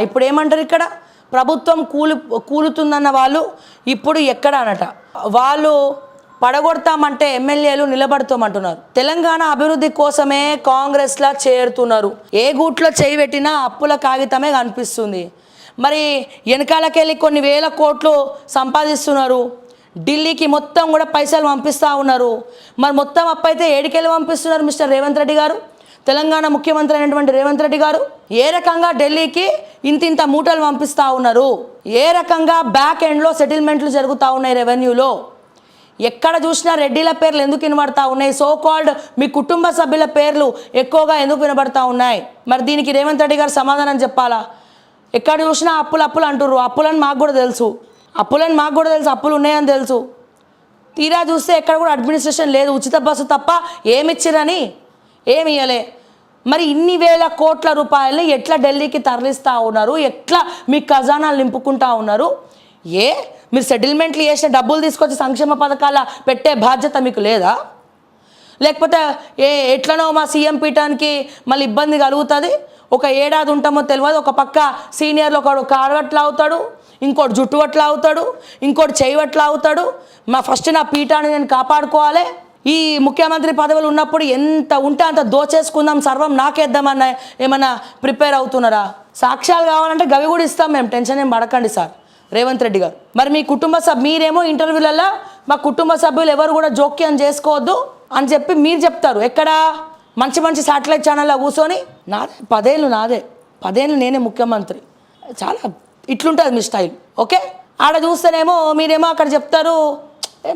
ఇప్పుడు ఏమంటారు ఇక్కడ ప్రభుత్వం కూలుతుందన్న వాళ్ళు ఇప్పుడు ఎక్కడ అనట వాళ్ళు పడగొడతామంటే ఎమ్మెల్యేలు నిలబడతామంటున్నారు. తెలంగాణ అభివృద్ధి కోసమే కాంగ్రెస్లా చేరుతున్నారు. ఏ గూట్లో చేయి పెట్టినా అప్పుల కాగితమే కనిపిస్తుంది. మరి వెనకాలకెళ్ళి కొన్ని వేల కోట్లు సంపాదిస్తున్నారు. ఢిల్లీకి మొత్తం కూడా పైసలు పంపిస్తూ ఉన్నారు. మరి మొత్తం అప్పు అయితే ఏడికెళ్ళి పంపిస్తున్నారు మిస్టర్ రేవంత్ రెడ్డి గారు, తెలంగాణ ముఖ్యమంత్రి అయినటువంటి రేవంత్ రెడ్డి గారు? ఏ రకంగా ఢిల్లీకి ఇంతింత మూటలు పంపిస్తూ ఉన్నారు? ఏ రకంగా బ్యాక్ ఎండ్లో సెటిల్మెంట్లు జరుగుతూ ఉన్నాయి రెవెన్యూలో? ఎక్కడ చూసినా రెడ్డిల పేర్లు ఎందుకు వినబడతా ఉన్నాయి? సో కాల్డ్ మీ కుటుంబ సభ్యుల పేర్లు ఎక్కువగా ఎందుకు వినబడతా ఉన్నాయి? మరి దీనికి రేవంత్ రెడ్డి గారు సమాధానం చెప్పాలా? ఎక్కడ చూసినా అప్పులు అంటుర్రు. అప్పులని మాకు కూడా తెలుసు, అప్పులు ఉన్నాయని తెలుసు. తీరా చూస్తే ఎక్కడ కూడా అడ్మినిస్ట్రేషన్ లేదు. ఉచిత బస్సు తప్ప ఏమిచ్చిరని ఏమి ఇవ్వలే. మరి ఇన్ని వేల కోట్ల రూపాయలని ఎట్లా ఢిల్లీకి తరలిస్తూ ఉన్నారు? ఎట్లా మీ ఖజానాలు నింపుకుంటా ఉన్నారు? మీరు సెటిల్మెంట్లు చేసిన డబ్బులు తీసుకొచ్చి సంక్షేమ పథకాల పెట్టే బాధ్యత మీకు లేదా? లేకపోతే ఎట్లనో మా సీఎం పీఠానికి మళ్ళీ ఇబ్బంది కలుగుతుంది, ఒక ఏడాది ఉంటామో తెలియదు. ఒక పక్క సీనియర్లు ఒకడు కాడవట్లా అవుతాడు, ఇంకోటి జుట్టువట్లా అవుతాడు, ఇంకోటి చేయవట్లా అవుతాడు. ఫస్ట్ నా పీఠాన్ని నేను కాపాడుకోవాలి. ఈ ముఖ్యమంత్రి పదవులు ఉన్నప్పుడు ఎంత ఉంటే అంత దోచేసుకుందాం, సర్వం నాకేద్దామన్న ఏమన్నా ప్రిపేర్ అవుతున్నారా? సాక్ష్యాలు కావాలంటే గవి కూడా ఇస్తాం మేము, టెన్షన్ ఏం పడకండి సార్ రేవంత్ రెడ్డి గారు. మరి మీ మీరేమో ఇంటర్వ్యూలలో మా కుటుంబ సభ్యులు ఎవరు కూడా జోక్యం చేసుకోవద్దు అని చెప్పి మీరు చెప్తారు. ఎక్కడ మంచి శాటిలైట్ ఛానల్లో కూర్చొని నాదే 10 ఏళ్ళు నేనే ముఖ్యమంత్రి, చాలా ఇట్లుంటుంది మీ స్టైల్. ఓకే, ఆడ చూస్తేనేమో మీరేమో అక్కడ చెప్తారు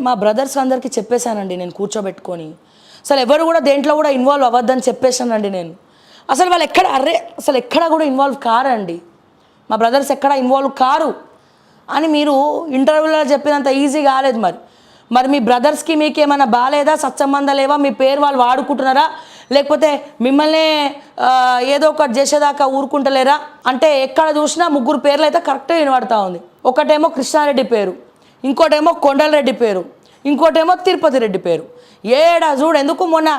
మా బ్రదర్స్ అందరికీ చెప్పేశానండి నేను కూర్చోబెట్టుకొని, అసలు ఎవరు కూడా దేంట్లో కూడా ఇన్వాల్వ్ అవ్వద్దని చెప్పేశానండి నేను. అసలు వాళ్ళు ఎక్కడ కూడా ఇన్వాల్వ్ కారండి, మా బ్రదర్స్ ఎక్కడ ఇన్వాల్వ్ కారు అని మీరు ఇంటర్వ్యూలో చెప్పినంత ఈజీ కాలేదు. మరి మీ బ్రదర్స్కి మీకు ఏమైనా బాగాలేదా? సత్సంబంధాలు లేవా? మీ పేరు వాళ్ళు వాడుకుంటున్నారా? లేకపోతే మిమ్మల్ని ఏదో ఒకటి చేసేదాకా ఊరుకుంటలేరా? అంటే ఎక్కడ చూసినా 3 పేర్లు అయితే కరెక్ట్గా వినబడతా ఉంది. ఒకటేమో కృష్ణారెడ్డి పేరు, ఇంకోటేమో కొండలరెడ్డి పేరు, ఇంకోటేమో తిరుపతి రెడ్డి పేరు. చూడు ఎందుకు మొన్న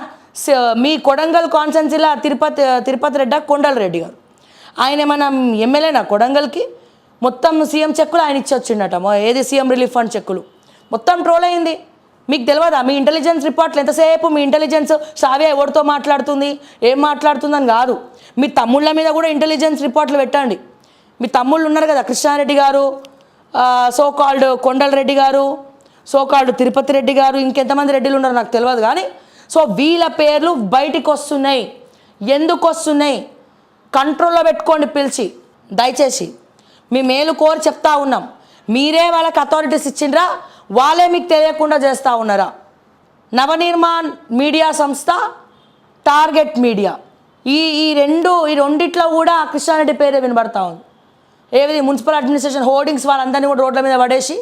మీ కొడంగల్ కాన్స్టెన్సీలో తిరుపతి రెడ్డి కొండలరెడ్డి గారు ఆయన ఏమన్నా ఎమ్మెల్యేనా కొడంగల్కి? మొత్తం సీఎం చెక్కులు ఆయన ఇచ్చొచ్చిండట, ఏది సీఎం రిలీఫ్ ఫండ్ చెక్కులు మొత్తం ట్రోల్ అయింది. మీకు తెలియదా? మీ ఇంటెలిజెన్స్ రిపోర్ట్లు ఎంతసేపు మీ ఇంటెలిజెన్స్ సావే ఎవరితో మాట్లాడుతుంది ఏం మాట్లాడుతుందని కాదు, మీ తమ్ముళ్ళ మీద కూడా ఇంటెలిజెన్స్ రిపోర్ట్లు పెట్టండి. మీ తమ్ముళ్ళు ఉన్నారు కదా, కృష్ణారెడ్డి గారు, సో కాల్డ్ కొండలరెడ్డి గారు, సో కాల్డ్ తిరుపతి రెడ్డి గారు, ఇంకెంతమంది రెడ్డిలు ఉన్నారు నాకు తెలియదు కానీ, సో వీళ్ళ పేర్లు బయటికి వస్తున్నాయి. ఎందుకు వస్తున్నాయి? కంట్రోల్లో పెట్టుకోండి పిలిచి, దయచేసి మీ మేలు కోరి చెప్తా ఉన్నాం. మీరే వాళ్ళకి అథారిటీస్ ఇచ్చిండ్రా, వాళ్ళే మీకు తెలియకుండా చేస్తూ ఉన్నారా? నవనిర్మాణ్ మీడియా సంస్థ, టార్గెట్ మీడియా, ఈ రెండిట్లో కూడా కృష్ణారెడ్డి పేరే వినబడతా ఉంది. ఏది మున్సిపల్ అడ్మినిస్ట్రేషన్ హోర్డింగ్స్ వాళ్ళందరినీ కూడా రోడ్ల మీద పడేసి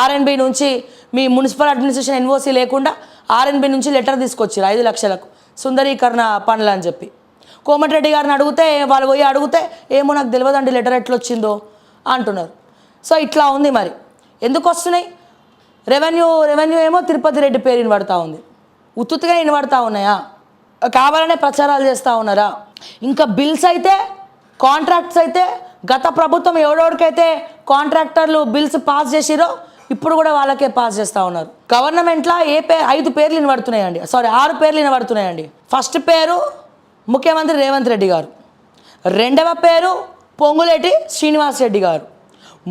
ఆర్ఎన్బి నుంచి మీ మున్సిపల్ అడ్మినిస్ట్రేషన్ ఎన్ఓసి లేకుండా ఆర్ఎన్బి నుంచి లెటర్ తీసుకొచ్చారు 5 లక్షలకు సుందరీకరణ పనులు అని చెప్పి. కోమటిరెడ్డి గారిని అడిగితే వాళ్ళు పోయి అడిగితే ఏమో నాకు తెలియదండి లెటర్ ఎట్లొచ్చిందో అంటున్నారు. సో ఇట్లా ఉంది. మరి ఎందుకు వస్తున్నాయి? రెవెన్యూ ఏమో తిరుపతి రెడ్డి పేరు వినబడతా ఉంది, ఉత్తుగా వినబడతా ఉన్నాయా? కావాలనే ప్రచారాలు చేస్తూ ఉన్నారా? ఇంకా బిల్స్ అయితే కాంట్రాక్ట్స్ అయితే గత ప్రభుత్వం ఎవడెవరికైతే కాంట్రాక్టర్లు బిల్స్ పాస్ చేసిరో ఇప్పుడు కూడా వాళ్ళకే పాస్ చేస్తూ ఉన్నారు. గవర్నమెంట్లో 5 పేర్లు వినబడుతున్నాయండి, 6 పేర్లు వినబడుతున్నాయండి. ఫస్ట్ పేరు ముఖ్యమంత్రి రేవంత్ రెడ్డి గారు, 2వ పేరు పొంగులేటి శ్రీనివాస్ రెడ్డి గారు,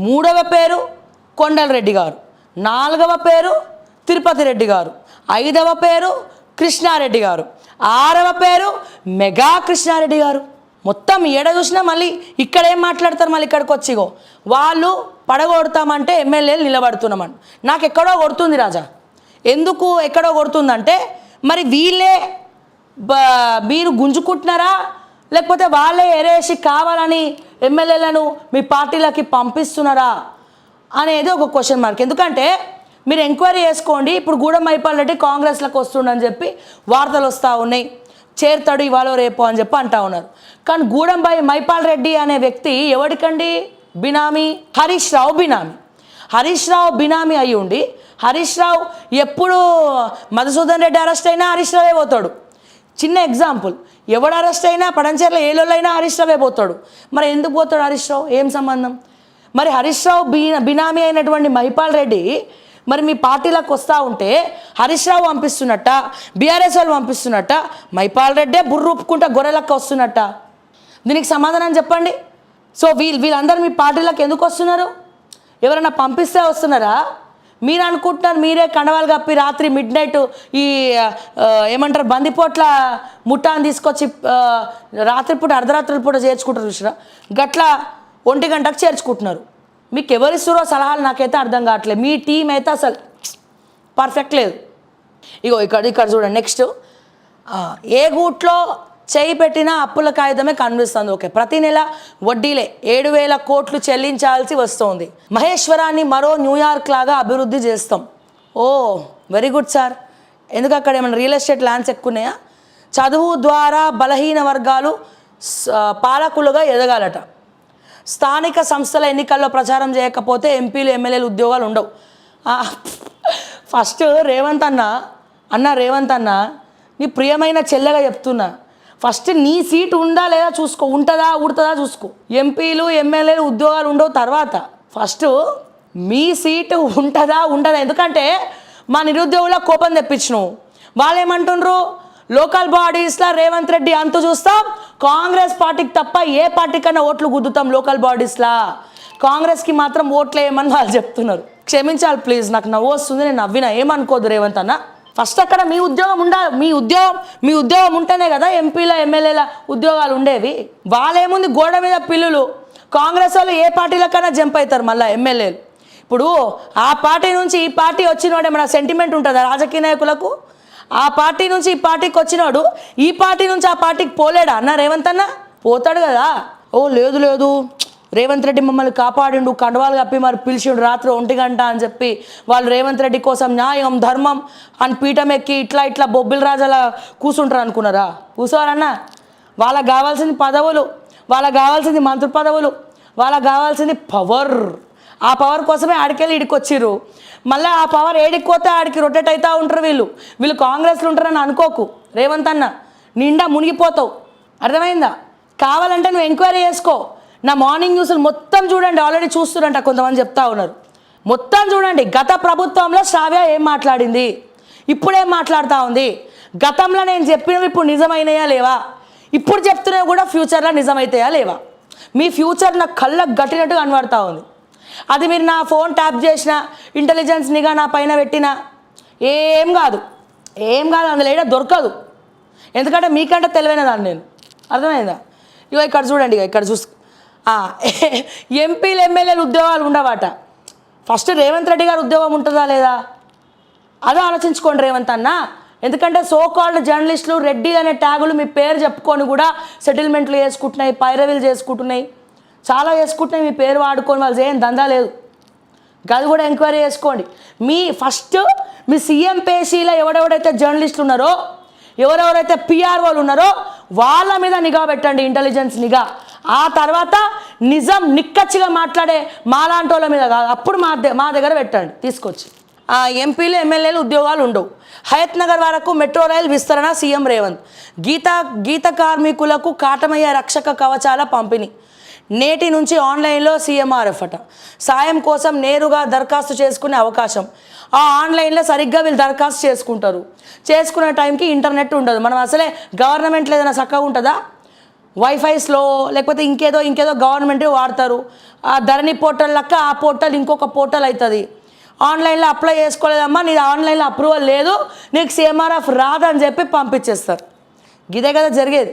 3వ పేరు కొండలరెడ్డి గారు, 4వ పేరు తిరుపతి రెడ్డి గారు, 5వ పేరు కృష్ణారెడ్డి గారు, 6వ పేరు మెగా కృష్ణారెడ్డి గారు. మొత్తం ఏడ చూసినా మళ్ళీ ఇక్కడ ఏం మాట్లాడతారు? మళ్ళీ ఇక్కడికి వచ్చిగో వాళ్ళు పడగొడతామంటే ఎమ్మెల్యేలు నిలబడుతున్నామని. నాకు ఎక్కడో కొడుతుంది రాజా. ఎందుకు ఎక్కడో కొడుతుందంటే మరి వీళ్ళే మీరు గుంజుకుంటున్నారా, లేకపోతే వాళ్ళే ఎరేసి కావాలని ఎమ్మెల్యేలను మీ పార్టీలకి పంపిస్తున్నారా అనేది ఒక క్వశ్చన్ మార్క్. ఎందుకంటే మీరు ఎంక్వైరీ చేసుకోండి. ఇప్పుడు గూడెం మైపాల్ రెడ్డి కాంగ్రెస్లకు వస్తుండని చెప్పి వార్తలు వస్తూ ఉన్నాయి, చేరుతాడు ఇవాళ రేపు అని చెప్పి అంటూ ఉన్నారు. కానీ గూడెం మైపాల్ రెడ్డి అనే వ్యక్తి ఎవరికండి బినామీ? హరీష్ రావు బినామీ అయి ఉండి, హరీష్ రావు ఎప్పుడు మధుసూదన్ రెడ్డి అరెస్ట్ అయినా హరీష్ రావే పోతాడు, చిన్న ఎగ్జాంపుల్, ఎవడు అరెస్ట్ అయినా పడంచేర్ల ఏలోళ్ళైనా హరీష్ రావే పోతాడు. మరి ఎందుకు పోతాడు హరీష్ రావు? ఏం సంబంధం? మరి హరీష్ రావు బినామీ అయినటువంటి మహిపాల్ రెడ్డి మరి మీ పార్టీలకు వస్తూ ఉంటే హరీష్ రావు పంపిస్తున్నట్ట, బీఆర్ఎస్ వాళ్ళు పంపిస్తున్నట్ట, మహిపాల్ రెడ్డే బుర్రు ఒప్పుకుంటా గొర్రెలక్క వస్తున్నట్ట? దీనికి సమాధానం చెప్పండి. సో వీళ్ళందరూ మీ పార్టీలకు ఎందుకు వస్తున్నారు? ఎవరైనా పంపిస్తే వస్తున్నారా? మీరు అనుకుంటున్నారు మీరే కండవాలు కప్పి రాత్రి మిడ్ నైట్ ఈ ఏమంటారు బందిపోట్ల ముఠాన్ని తీసుకొచ్చి రాత్రిపూట అర్ధరాత్రుల పూట చేర్చుకుంటారు చూసినా, గట్ల 1 గంటకు చేర్చుకుంటున్నారు. మీకు ఎవరిస్తారో సలహాలు నాకైతే అర్థం కావట్లేదు. మీ టీం అయితే అసలు పర్ఫెక్ట్ లేదు. ఇగో ఇక్కడ చూడండి. నెక్స్ట్, ఏ గూట్లో చేయి పెట్టినా అప్పుల కాగితమే కనిపిస్తుంది. ఓకే, ప్రతి నెల వడ్డీలే 7,000 కోట్లు చెల్లించాల్సి వస్తుంది. మహేశ్వరాన్ని మరో న్యూయార్క్ లాగా అభివృద్ధి చేస్తాం. ఓ వెరీ గుడ్ సార్. ఎందుకు అక్కడ ఏమైనా రియల్ ఎస్టేట్ ల్యాండ్స్ ఎక్కున్నాయా? చదువు ద్వారా బలహీన వర్గాలు పాలకులుగా ఎదగాలట. స్థానిక సంస్థల ఎన్నికల్లో ప్రచారం చేయకపోతే ఎంపీలు ఎమ్మెల్యేలు ఉద్యోగాలు ఉండవు. ఫస్ట్ రేవంత్ అన్న నీ ప్రియమైన చెల్లెగా చెప్తున్నా, ఫస్ట్ నీ సీటు ఉందా లేదా చూసుకో, ఉడుతుందా చూసుకో. ఎంపీలు ఎమ్మెల్యేలు ఉద్యోగాలు ఉండవు తర్వాత. ఫస్ట్ మీ సీటు ఉంటుందా ఉండదా? ఎందుకంటే మా నిరుద్యోగుల కోపం తెప్పించినావు. వాళ్ళు ఏమంటుండ్రు, లోకల్ బాడీస్లో రేవంత్ రెడ్డి అంతు చూస్తాం, కాంగ్రెస్ పార్టీకి తప్ప ఏ పార్టీకన్నా ఓట్లు గుద్దుతాం లోకల్ బాడీస్లా, కాంగ్రెస్కి మాత్రం ఓట్లు వేయమని వాళ్ళు చెప్తున్నారు. క్షమించాలి ప్లీజ్, నాకు నవ్వు వస్తుంది, నేను నవ్వినా, ఏమనుకోదు రేవంత్ అన్న. ఫస్ట్ అక్కడ మీ ఉద్యోగం ఉండాలి. మీ ఉద్యోగం ఉంటేనే కదా ఎంపీల ఎమ్మెల్యేల ఉద్యోగాలు ఉండేవి. వాళ్ళేముంది గోడ మీద పిల్లులు. కాంగ్రెస్ వాళ్ళు ఏ పార్టీలకైనా జంప్ అవుతారు మళ్ళీ ఎమ్మెల్యేలు. ఇప్పుడు ఆ పార్టీ నుంచి ఈ పార్టీ వచ్చినోడు ఏమైనా సెంటిమెంట్ ఉంటుందా రాజకీయ నాయకులకు? ఆ పార్టీ నుంచి ఈ పార్టీకి వచ్చినాడు ఈ పార్టీ నుంచి ఆ పార్టీకి పోలేడా అన్న రేవంత్ అన్న? పోతాడు కదా. ఓ లేదు రేవంత్ రెడ్డి మమ్మల్ని కాపాడిండు, కండవాలు కప్పి మరి పిలిచిండు రాత్రి 1 గంట అని చెప్పి వాళ్ళు రేవంత్ రెడ్డి కోసం న్యాయం ధర్మం అని పీఠం ఎక్కి ఇట్లా బొబ్బిల రాజాలా కూర్చుంటారు అనుకున్నారా? కూర్చోవాలన్నా వాళ్ళకి కావాల్సింది పదవులు, వాళ్ళకి కావాల్సింది మంత్రి పదవులు, వాళ్ళకి కావాల్సింది పవర్. ఆ పవర్ కోసమే ఆడికెళ్ళి ఇడికి వచ్చిర్రు. మళ్ళీ ఆ పవర్ ఏడికిపోతే ఆడికి రొటేట్ అవుతూ ఉంటారు. వీళ్ళు కాంగ్రెస్లో ఉంటారని అనుకోకు రేవంత్ అన్న, నిండా మునిగిపోతావు. అర్థమైందా? కావాలంటే నువ్వు ఎంక్వైరీ చేసుకో. నా మార్నింగ్ న్యూస్లు మొత్తం చూడండి, ఆల్రెడీ చూస్తురంట కొంతమంది చెప్తా ఉన్నారు. మొత్తం చూడండి. గత ప్రభుత్వంలో శ్రావ్య ఏం మాట్లాడింది, ఇప్పుడేం మాట్లాడుతూ ఉంది, గతంలో నేను చెప్పినవి ఇప్పుడు నిజమైనయా లేవా, ఇప్పుడు చెప్తున్నవి కూడా ఫ్యూచర్లో నిజమవుతాయా లేవా? మీ ఫ్యూచర్ నాకు కళ్ళకు గట్టినట్టుగా కనబడతా ఉంది. అది మీరు నా ఫోన్ ట్యాప్ చేసిన, ఇంటెలిజెన్స్ నిఘా నా పైన పెట్టినా ఏం కాదు అందులో ఏడా దొరకదు. ఎందుకంటే మీకంటే తెలివైన దాన్ని నేను. అర్థమైందా? ఇగో ఇక్కడ చూడండి, ఇక్కడ ఎంపీలు ఎమ్మెల్యేలు ఉద్యోగాలు ఉండవట. ఫస్ట్ రేవంత్ రెడ్డి గారు ఉద్యోగం ఉంటుందా లేదా అదే ఆలోచించుకోండి రేవంత్ అన్న. ఎందుకంటే సో కాల్డ్ జర్నలిస్టులు రెడ్డి అనే ట్యాగులు మీ పేరు చెప్పుకొని కూడా సెటిల్మెంట్లు చేసుకుంటున్నాయి, పైరవీలు చేసుకుంటున్నాయి, చాలా చేసుకుంటున్నాయి. మీ పేరు వాడుకొని వాళ్ళు చేయని దందా లేదు. అది కూడా ఎంక్వైరీ చేసుకోండి. మీ సీఎం పేసీలో ఎవడెవడైతే జర్నలిస్టులు ఉన్నారో, ఎవరెవరైతే పిఆర్ఓలు ఉన్నారో వాళ్ళ మీద నిఘా పెట్టండి, ఇంటెలిజెన్స్ నిఘా. ఆ తర్వాత నిజం నిక్కచ్చిగా మాట్లాడే మాలాంటి వాళ్ళ మీద కాదు, అప్పుడు మా దగ్గర పెట్టండి తీసుకొచ్చి. ఎంపీలు ఎమ్మెల్యేలు ఉద్యోగాలు ఉండవు. హయత్ నగర్ వరకు మెట్రో రైల్ విస్తరణ సీఎం రేవంత్. గీత కార్మికులకు కాటమయ్యే రక్షక కవచాల పంపిణీ. నేటి నుంచి ఆన్లైన్లో సీఎంఆర్ఎఫ్ అట. సాయం కోసం నేరుగా దరఖాస్తు చేసుకునే అవకాశం. ఆ ఆన్లైన్లో సరిగ్గా వీళ్ళు దరఖాస్తు చేసుకునే టైంకి ఇంటర్నెట్ ఉండదు. మనం అసలే గవర్నమెంట్లో ఏదైనా చక్కగా ఉంటుందా? వైఫై స్లో, లేకపోతే ఇంకేదో గవర్నమెంట్ వాడతారు. ఆ ధరణి పోర్టల్ లెక్క ఆ పోర్టల్ ఇంకొక పోర్టల్ అవుతుంది. ఆన్లైన్లో అప్లై చేసుకోలేదమ్మా, నీది ఆన్లైన్లో అప్రూవల్ లేదు, నీకు సీఎంఆర్ఎఫ్ రాదని చెప్పి పంపించేస్తారు. ఇదే కదా జరిగేది.